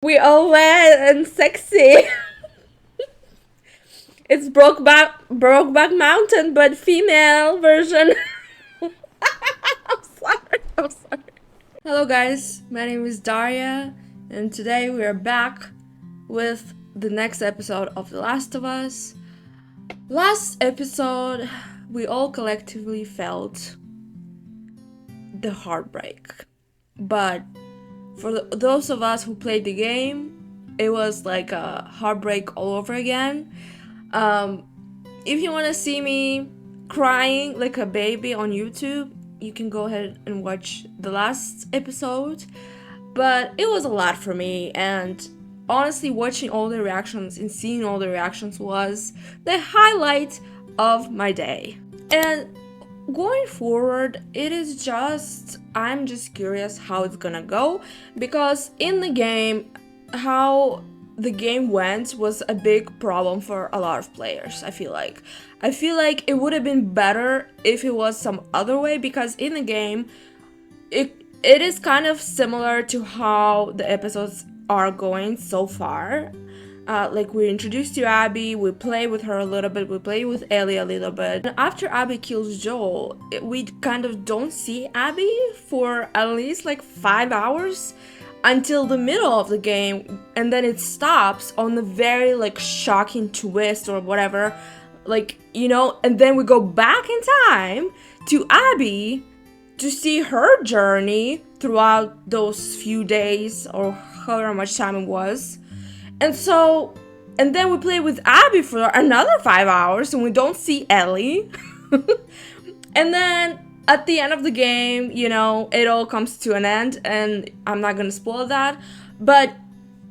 We all wet and sexy. It's Brokeback Mountain, but female version. I'm sorry. I'm sorry. Hello, guys. My name is Daria, and today we are back with the next episode of The Last of Us. Last episode, we all collectively felt the heartbreak, but for those of us who played the game, it was like a heartbreak all over again. If you want to see me crying like a baby on YouTube, you can go ahead and watch the last episode. But it was a lot for me, and honestly, watching all the reactions and seeing all the reactions was the highlight of my day. And going forward, I'm just curious how it's gonna go, because in the game, how the game went was a big problem for a lot of players. I feel like it would have been better if it was some other way, because in the game it is kind of similar to how the episodes are going so far. Like, we're introduced to Abby, we play with her a little bit, we play with Ellie a little bit. And after Abby kills Joel, we kind of don't see Abby for at least like 5 hours until the middle of the game, and then it stops on the very like shocking twist or whatever, and then we go back in time to Abby to see her journey throughout those few days or however much time it was. And then we play with Abby for another 5 hours and we don't see Ellie. And then at the end of the game, it all comes to an end, and I'm not gonna spoil that, but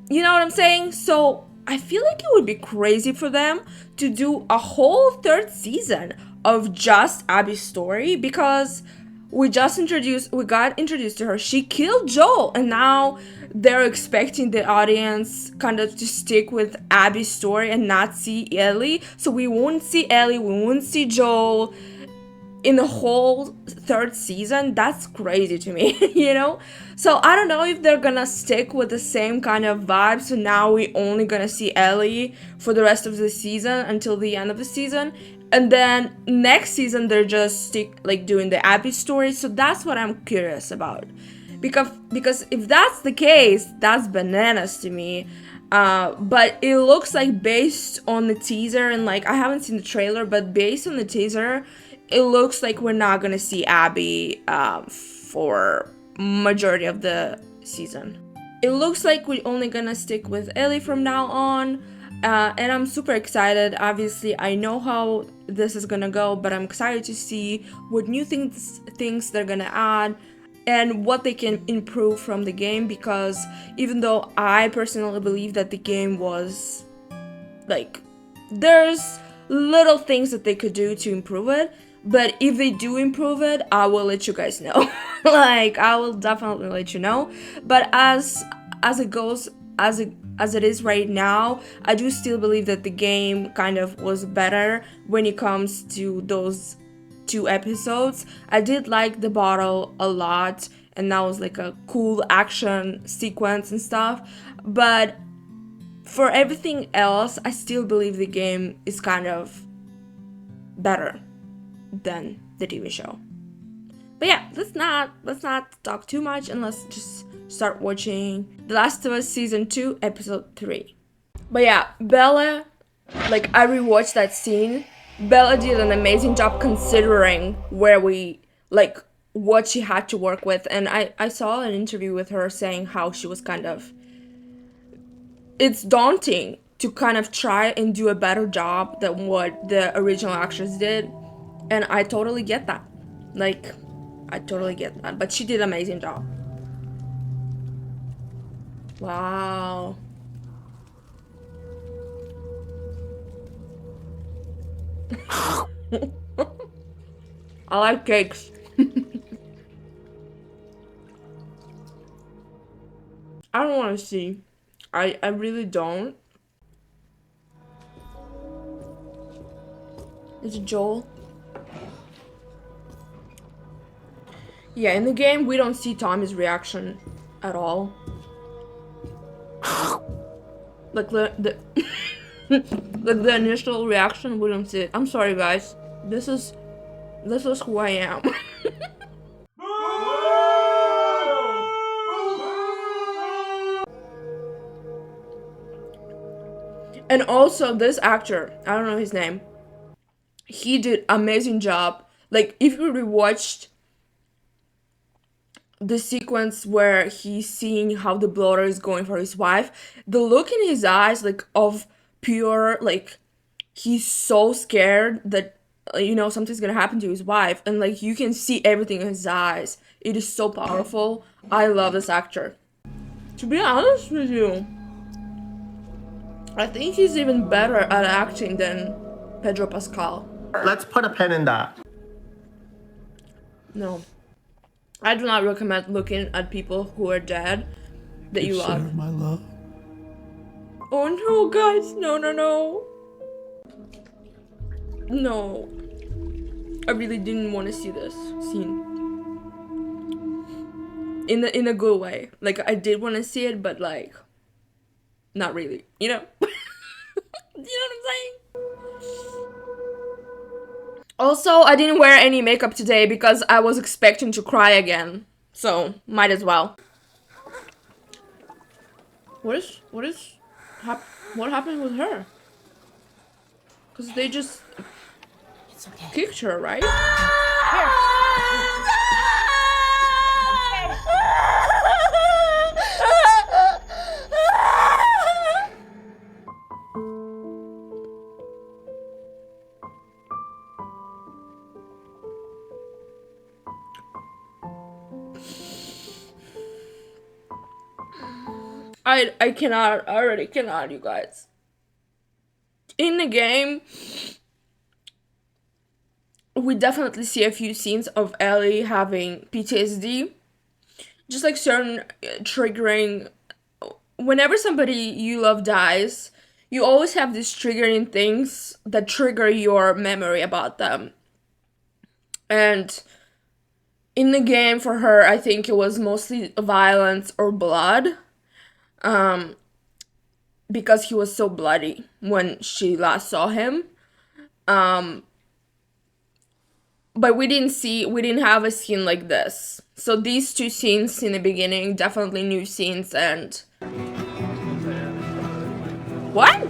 you know what I'm saying? So I feel like it would be crazy for them to do a whole third season of just Abby's story, because we got introduced to her. She killed Joel, and now they're expecting the audience kind of to stick with Abby's story and not see Ellie. So we won't see Ellie, we won't see Joel in the whole third season. That's crazy to me, So I don't know if they're gonna stick with the same kind of vibe. So now we only gonna see Ellie for the rest of the season until the end of the season. And then next season they're just doing the Abby story. So that's what I'm curious about. Because if that's the case, that's bananas to me. But it looks like, based on the teaser, and I haven't seen the trailer, but based on the teaser, it looks like we're not gonna see Abby for majority of the season. It looks like we're only gonna stick with Ellie from now on, and I'm super excited. Obviously, I know how this is gonna go, but I'm excited to see what new things they're gonna add and what they can improve from the game, because even though I personally believe that the game was there's little things that they could do to improve it, but if they do improve it, I will let you guys know. I will definitely let you know. But as it goes, as it is right now, I do still believe that the game kind of was better when it comes to those 2 episodes. I did like the bottle a lot, and that was like a cool action sequence and stuff. But for everything else, I still believe the game is kind of better than the TV show. But yeah, let's not talk too much, and let's just start watching The Last of Us Season 2, Episode 3. But yeah, Bella, I rewatched that scene. Bella did an amazing job considering what she had to work with. And I saw an interview with her saying how she was it's daunting to kind of try and do a better job than what the original actress did. And I totally get that. I totally get that. But she did an amazing job. Wow. I like cakes. I don't want to see. I really don't. Is it Joel? Yeah, in the game, we don't see Tommy's reaction at all. Like the like the initial reaction wouldn't see it. I'm sorry, guys. This is who I am. And also this actor, I don't know his name. He did amazing job. Like if you rewatched the sequence where he's seeing how the bloater is going for his wife, the look in his eyes, like of pure, like he's so scared that you know something's gonna happen to his wife, and like you can see everything in his eyes. It is so powerful. I love this actor. To be honest with you, I think he's even better at acting than Pedro Pascal. Let's put a pin in that. No. I do not recommend looking at people who are dead that you love. My love. Oh no, guys. No, no, no. No. I really didn't want to see this scene. In a good way. Like, I did want to see it, but like, not really. You know? You know what I'm saying? Also, I didn't wear any makeup today because I was expecting to cry again. So, might as well. What happened with her? Because they just kicked her, right? I cannot, I already cannot, you guys. In the game, we definitely see a few scenes of Ellie having PTSD. Just like certain triggering, whenever somebody you love dies, you always have these triggering things that trigger your memory about them. And in the game for her, I think it was mostly violence or blood. Because he was so bloody when she last saw him. But we didn't have a scene like this. So these two scenes in the beginning, definitely new scenes. And what?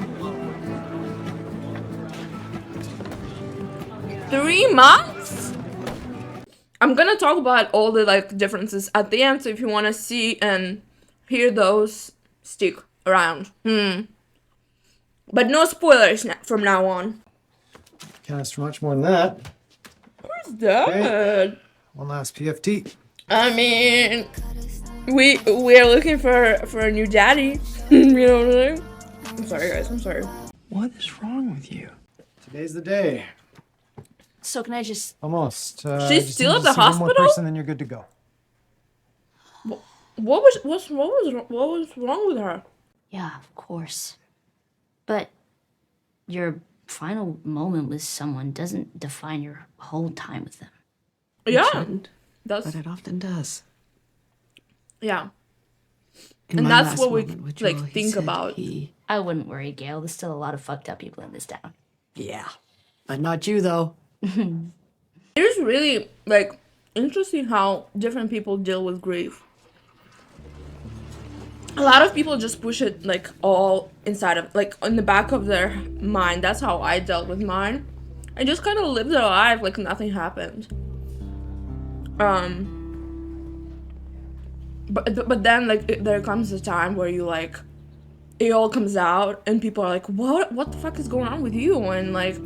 3 months? I'm gonna talk about all the like differences at the end, so if you want to see and hear those, stick around. But no spoilers from now on. Can't ask for much more than that. Who's that? Okay. One last PFT. I mean, we are looking for a new daddy. You know what I mean? I'm sorry, guys. I'm sorry. What is wrong with you? Today's the day. So can I just... Almost. She's just still need at to the see one more hospital? person, then you're good to go. What was wrong with her? Yeah, of course. But your final moment with someone doesn't define your whole time with them. Yeah, that's But it often does. yeah, In and my that's last what we moment with like Joel, he think said about. I wouldn't worry, Gail. There's still a lot of fucked up people in this town. Yeah, but not you though. It is really like interesting how different people deal with grief. A lot of people just push it like all inside of like in the back of their mind. That's how I dealt with mine. I just kind of lived their life like nothing happened. But then like there comes a time where you like it all comes out and people are like, what the fuck is going on with you? And like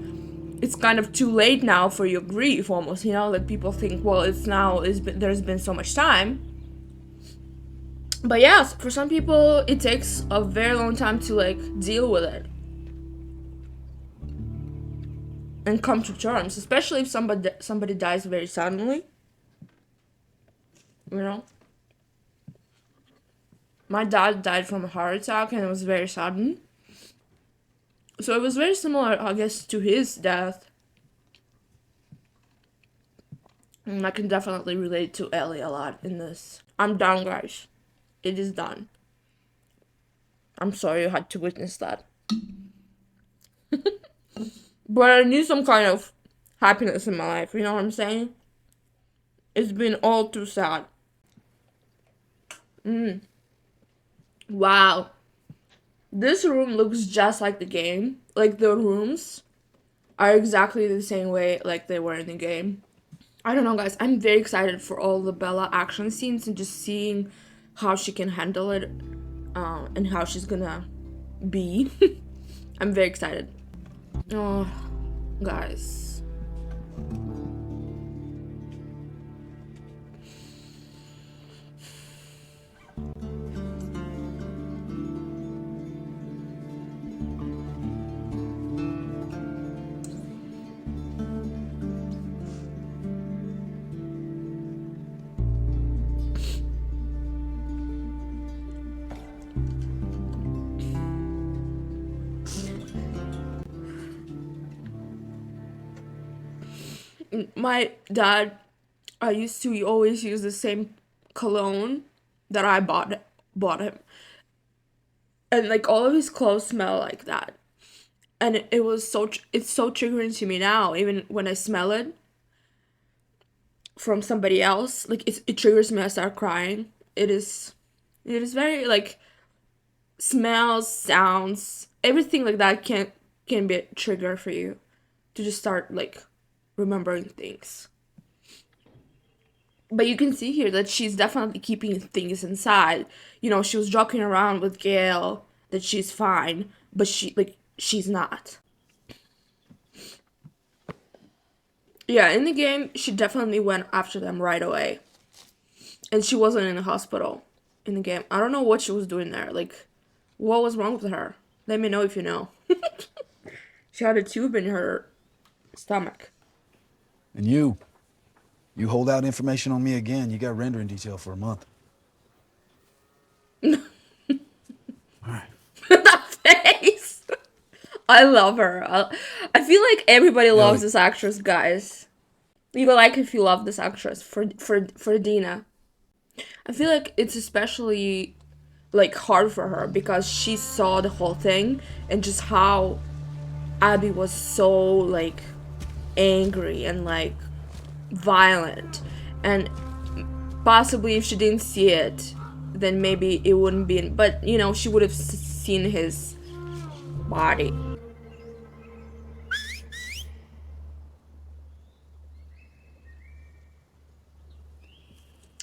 it's kind of too late now for your grief almost, you know? Like people think, well, there's been so much time. But yeah, for some people it takes a very long time to like deal with it and come to terms, especially if somebody dies very suddenly. You know? My dad died from a heart attack and it was very sudden. So it was very similar, I guess, to his death. And I can definitely relate to Ellie a lot in this. I'm done, guys. It is done. I'm sorry you had to witness that. But I need some kind of happiness in my life, you know what I'm saying? It's been all too sad. Wow. This room looks just like the game. Like, the rooms are exactly the same way like they were in the game. I don't know, guys. I'm very excited for all the Bella action scenes and just seeing how she can handle it and how she's gonna be. I'm very excited. Oh, guys. My dad, I used to always use the same cologne that I bought him, and like all of his clothes smell like that, and it was it's so triggering to me now. Even when I smell it from somebody else, like it triggers me. I start crying. It is very like smells, sounds, everything like that can be a trigger for you to just start like remembering things. But you can see here that she's definitely keeping things inside. You know, she was joking around with Gail that she's fine, but she's not. Yeah, in the game, she definitely went after them right away. And she wasn't in the hospital in the game. I don't know what she was doing there. Like, what was wrong with her? Let me know if you know. She had a tube in her stomach. And you hold out information on me again, you got rendering detail for a month. All right. That face. I love her. I feel like everybody loves Ellie. this actress, guys. Leave a like if you love this actress for Dina. I feel like it's especially like hard for her because she saw the whole thing and just how Abby was so like angry and like violent, and possibly if she didn't see it then maybe it wouldn't be, but you know, she would have seen his body.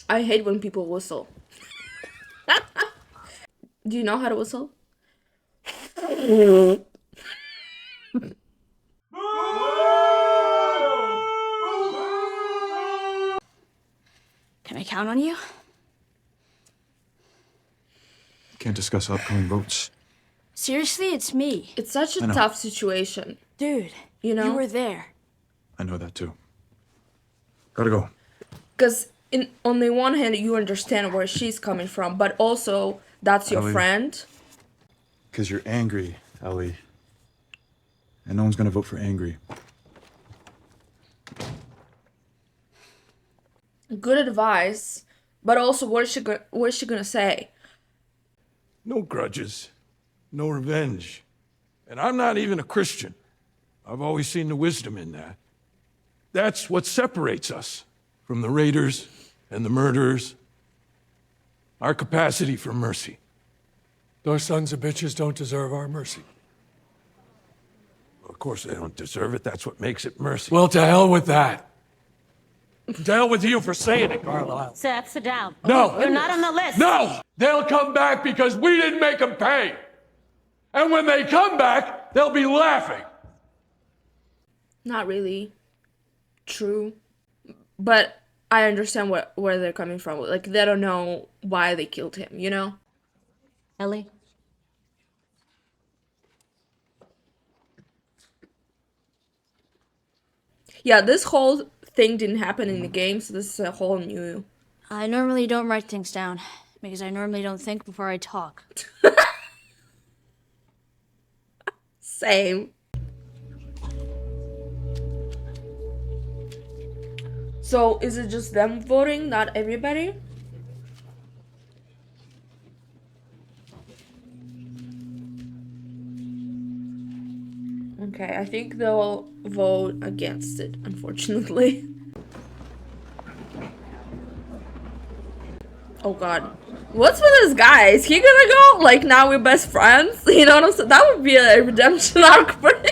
I hate when people whistle. Do you know how to whistle? Can I count on you? Can't discuss upcoming votes. Seriously, it's me. It's such a I know. tough situation, Dude, you know? you were there. I know that too. Gotta go. Because on the one hand, you understand where she's coming from, but also that's your Ellie. friend. Because you're angry, Ellie. And no one's gonna vote for angry. Good advice, but also what is she gonna say? No grudges, no revenge. And I'm not even a Christian. I've always seen the wisdom in that. That's what separates us from the raiders and the murderers. Our capacity for mercy. Those sons of bitches don't deserve our mercy. Of course they don't deserve it. That's what makes it mercy. Well, to hell with that. To hell with you for saying it, Carlisle. Seth, sit down. No! You're not on the list. No! They'll come back because we didn't make them pay. And when they come back, they'll be laughing. Not really true, but I understand where they're coming from. Like, they don't know why they killed him, you know? Ellie? Yeah, this whole thing didn't happen in the game, so this is a whole new... I normally don't write things down because I normally don't think before I talk. Same. So, is it just them voting, not everybody? Okay, I think they'll vote against it, unfortunately. Oh god. What's with this guy? Is he gonna go? Like, now we're best friends? You know what I'm saying? That would be a redemption arc for him.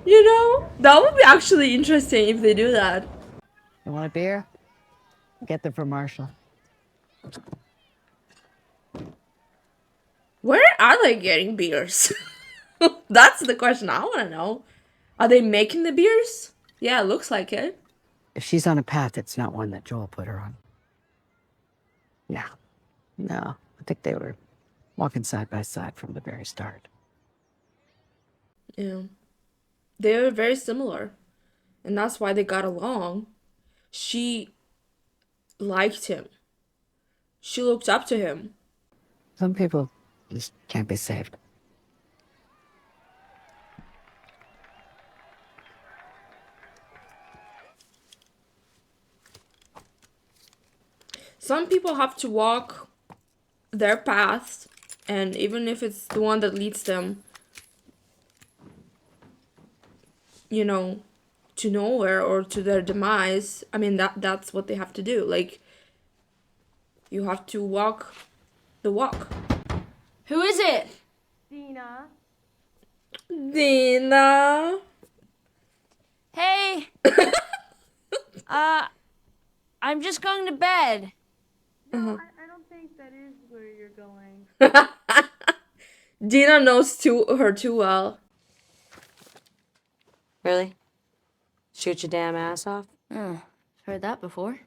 You know? That would be actually interesting if they do that. You want a beer? Get them for Marshall. Where are they getting beers? That's the question I want to know. Are they making the beers? Yeah, it looks like it. If she's on a path, it's not one that Joel put her on. No, I think they were walking side by side from the very start. Yeah. They were very similar. And that's why they got along. She liked him. She looked up to him. Some people just can't be saved. Some people have to walk their paths, and even if it's the one that leads them, you know, to nowhere or to their demise, I mean, that's what they have to do. Like, you have to walk the walk. Who is it? Dina. Hey. I'm just going to bed. I don't think that is where you're going. Dina knows her too well. Really? Shoot your damn ass off? Heard that before.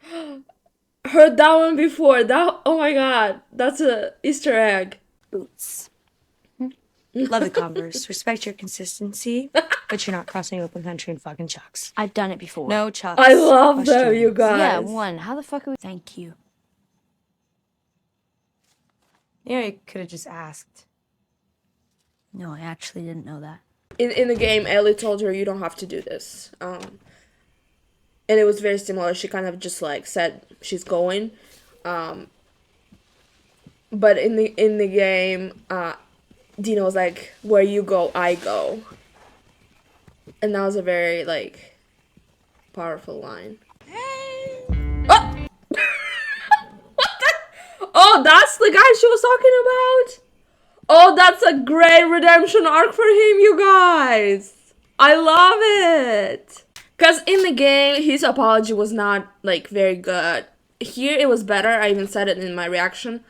Heard that one before. Oh my god, that's a Easter egg. Boots. Love the Converse. Respect your consistency, but you're not crossing open country in fucking chucks. I've done it before. No chucks. I love them, Questions. you guys. Yeah, one. How the fuck are we? Thank you. You know, you could have just asked. No, I actually didn't know that. In the game, Ellie told her, you don't have to do this. And it was very similar. She kind of just like said she's going. But in the game, Dina was like, where you go, I go. And that was a very like powerful line. Hey. Oh! What the? Oh, that's the guy she was talking about? Oh, that's a great redemption arc for him, you guys. I love it. Because in the game, his apology was not, like, very good. Here, it was better. I even said it in my reaction.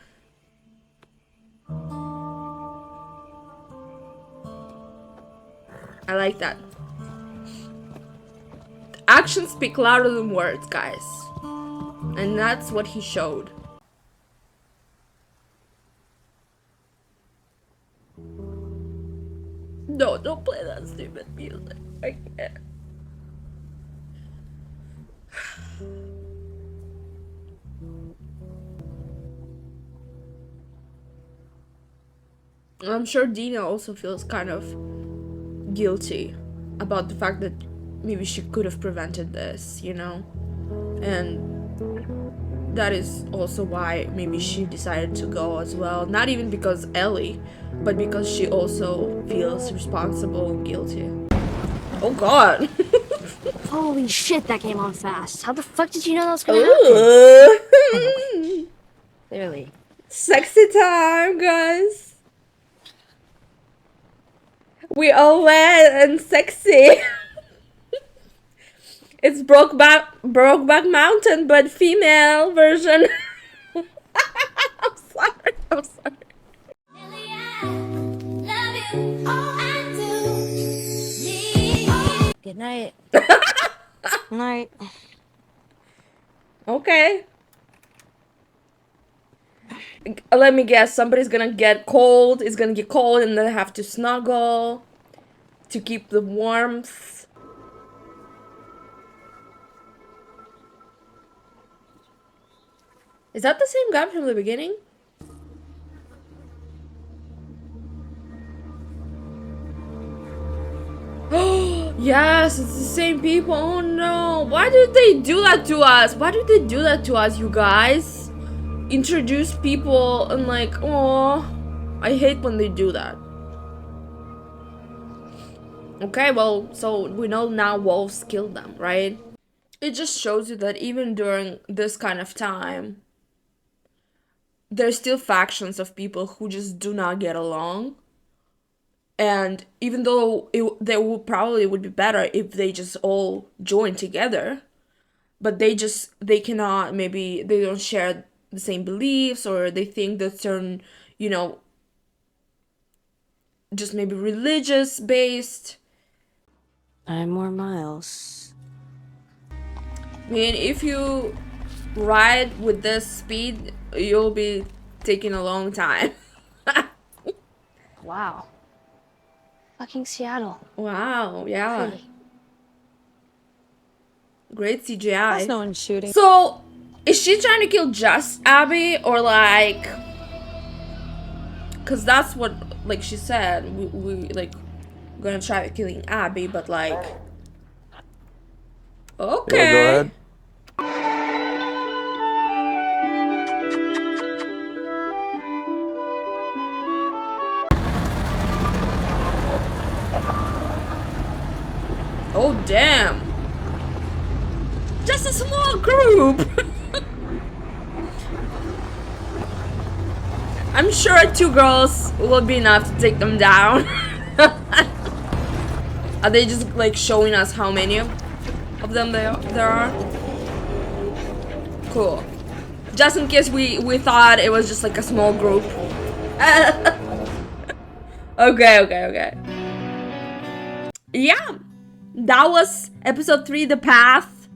I like that. Actions speak louder than words, guys. And that's what he showed. No, don't play that stupid music. I can't. I'm sure Dina also feels kind of guilty about the fact that maybe she could have prevented this, you know? And that is also why maybe she decided to go as well. Not even because Ellie, but because she also feels responsible and guilty. Oh god. Holy shit, that came on fast. How the fuck did you know that was gonna happen? Ooh. Clearly. Sexy time, guys. We all wet and sexy. It's Brokeback Mountain, but female version. I'm sorry. Good night. Night. Okay. Let me guess, somebody's gonna get cold, it's gonna get cold, and then have to snuggle to keep the warmth. Is that the same guy from the beginning? Yes, it's the same people. Oh no. Why did they do that to us? Why did they do that to us, you guys? Introduce people and like, oh, I hate when they do that. Okay, well, so we know now wolves killed them, right? It just shows you that even during this kind of time, there's still factions of people who just do not get along. And even though they would probably would be better if they just all join together, but they cannot, maybe they don't share the same beliefs, or they think that certain, you know, just maybe religious based. 9 more miles. I mean, if you ride with this speed, you'll be taking a long time. Wow. Fucking Seattle. Wow, yeah. Pretty. Great CGI. Plus no one's shooting. So, is she trying to kill just Abby, or like... Because that's what, like she said, we like, gonna try killing Abby, but like... Okay. Yeah, go ahead. Oh, damn. Just a small group. I'm sure 2 girls will be enough to take them down. Are they just like showing us how many of them there are? Cool. Just in case we thought it was just like a small group. Okay. Yeah. That was episode 3, The Path.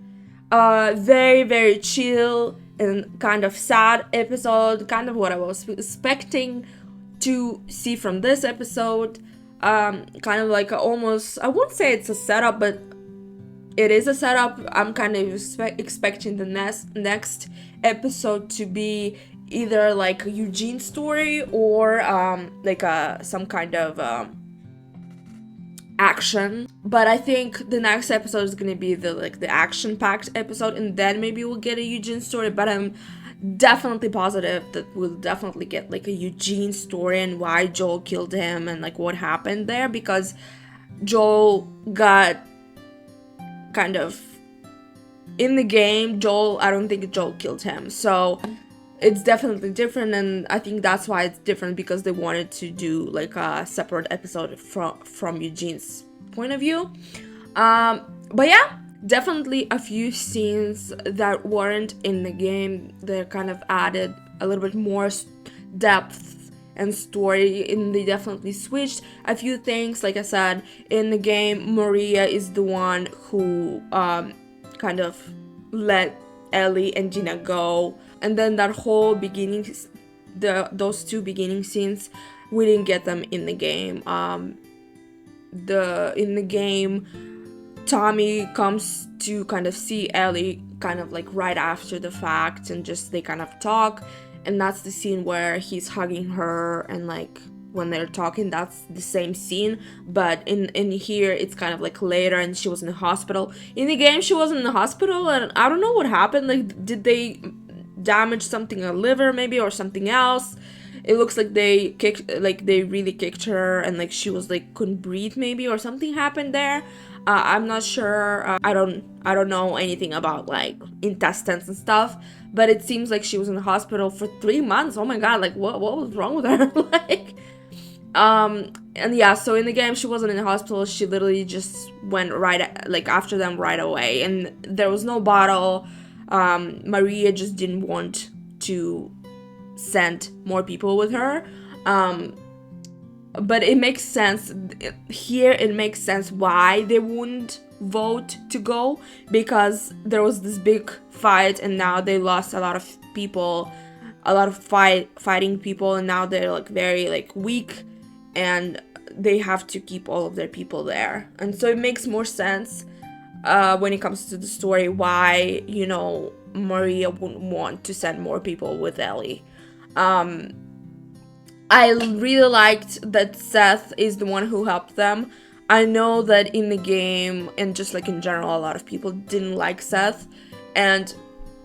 Very, very chill and kind of sad episode. Kind of what I was expecting to see from this episode. Kind of like almost, I wouldn't say it's a setup, but it is a setup. I'm kind of expecting the next episode to be either like a Eugene story or like some kind of action. But I think the next episode is gonna be the action-packed episode, and then maybe we'll get a Eugene story. But I'm definitely positive that we'll definitely get like a Eugene story and why Joel killed him and like what happened there, because Joel got kind of in the game. I don't think Joel killed him, so it's definitely different, and I think that's why it's different, because they wanted to do like a separate episode from Eugene's point of view. But yeah, definitely a few scenes that weren't in the game. They kind of added a little bit more depth and story, and they definitely switched a few things. Like I said, in the game, Maria is the one who kind of let Ellie and Gina go, and then that whole beginning, those 2 beginning scenes, we didn't get them in the game. In the game, Tommy comes to kind of see Ellie kind of like right after the fact, and just they kind of talk, and that's the scene where he's hugging her, and like when they're talking, that's the same scene. But in here, it's kind of like later, and she was in the hospital. In the game, she wasn't in the hospital, and I don't know what happened. Like, did they damage something in her liver maybe, or something else? It looks like they really kicked her, and like she was like couldn't breathe maybe, or something happened there. I'm not sure. I don't know anything about like intestines and stuff, but it seems like she was in the hospital for 3 months. Oh my god, like what was wrong with her? Like, and yeah, so in the game, she wasn't in the hospital. She literally just went like after them right away, and there was no bottle. Maria just didn't want to send more people with her. But it makes sense here. It makes sense why they wouldn't vote to go, because there was this big fight, and now they lost a lot of people, a lot of fighting people, and now they're like very like weak, and they have to keep all of their people there. And so it makes more sense when it comes to the story why, you know, Maria wouldn't want to send more people with Ellie. I really liked that Seth is the one who helped them. I know that in the game, and just like in general, a lot of people didn't like Seth, and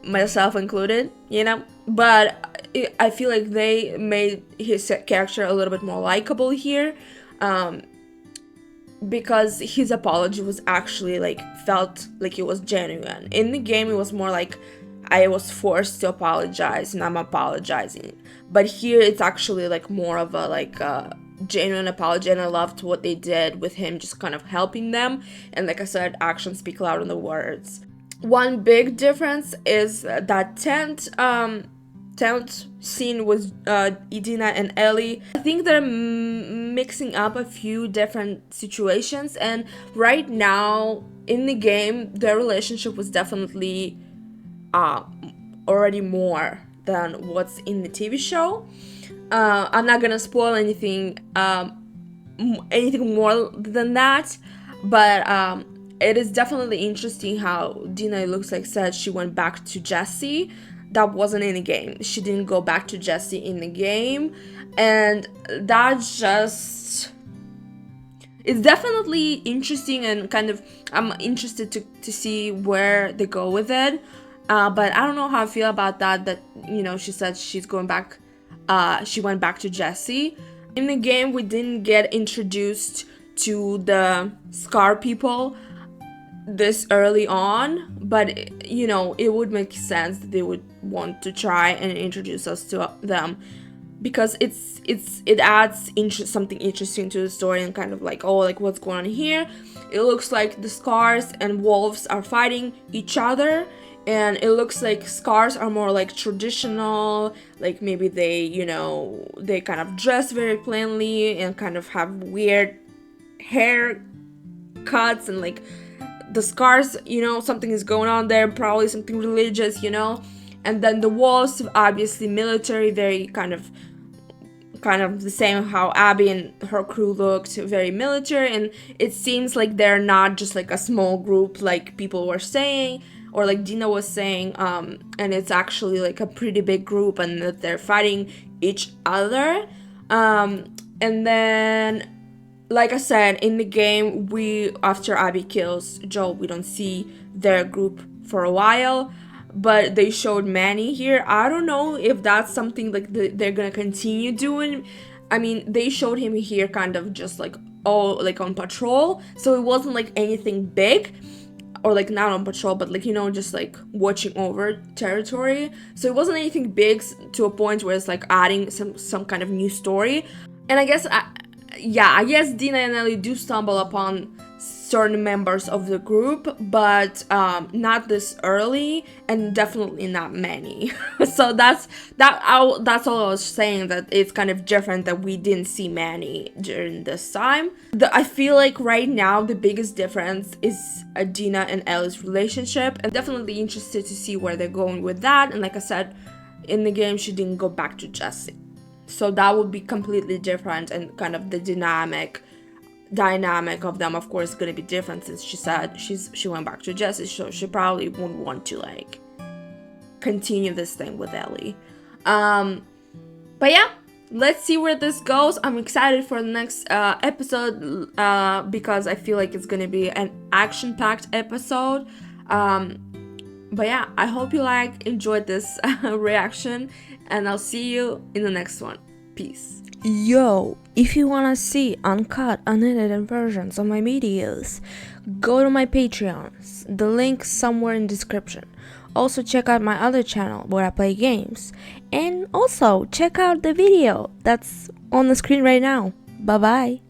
myself included, you know, but I feel like they made his character a little bit more likable here, because his apology was actually like felt like it was genuine. In the game, it was more like I was forced to apologize and I'm apologizing. But here it's actually like more of a like genuine apology, and I loved what they did with him just kind of helping them. And like I said, actions speak louder than the words. One big difference is that tent scene with Idina and Ellie. I think they're mixing up a few different situations, and right now in the game their relationship was definitely already more than what's in the TV show. I'm not gonna spoil anything more than that, but it is definitely interesting how Dina, it looks like, said she went back to Jesse. That wasn't in the game. She didn't go back to Jesse in the game, and that just, it's definitely interesting, and kind of I'm interested to see where they go with it. But I don't know how I feel about that, you know, she said she's going back, she went back to Jesse. In the game, we didn't get introduced to the Scar people this early on, but you know, it would make sense that they would want to try and introduce us to them, because it adds something interesting to the story, and kind of like, oh, like what's going on here. It looks like the Scars and wolves are fighting each other, and it looks like Scars are more like traditional, like maybe they, you know, they kind of dress very plainly and kind of have weird hair cuts, and like the Scars, you know, something is going on there, probably something religious, you know. And then the wolves, obviously military, very kind of the same how Abby and her crew looked, very military. And it seems like they're not just like a small group like people were saying, or like Dina was saying, and it's actually like a pretty big group, and that they're fighting each other. And then, like I said, in the game, after Abby kills Joel, we don't see their group for a while, but they showed Manny here. I don't know if that's something like they're gonna continue doing. I mean, they showed him here kind of just like, oh, like on patrol, so it wasn't like anything big, or like not on patrol, but like, you know, just like watching over territory. So it wasn't anything big to a point where it's like adding some kind of new story. And I guess I guess Dina and Ellie do stumble upon certain members of the group, but not this early, and definitely not many. So that's all I was saying, that it's kind of different that we didn't see Manny during this time. I feel like right now the biggest difference is Dina and Ellie's relationship, and definitely interested to see where they're going with that. And like I said, in the game she didn't go back to Jesse, so that would be completely different, and kind of the dynamic of them, of course, is going to be different, since she said she went back to Jesse, so she probably wouldn't want to like continue this thing with Ellie. But yeah, let's see where this goes. I'm excited for the next episode, because I feel like it's going to be an action-packed episode. But yeah, I hope you enjoyed this reaction, and I'll see you in the next one. Peace. Yo, if you wanna see uncut, unedited versions of my videos, go to my Patreons. The link's somewhere in the description. Also check out my other channel where I play games. And also check out the video that's on the screen right now. Bye bye.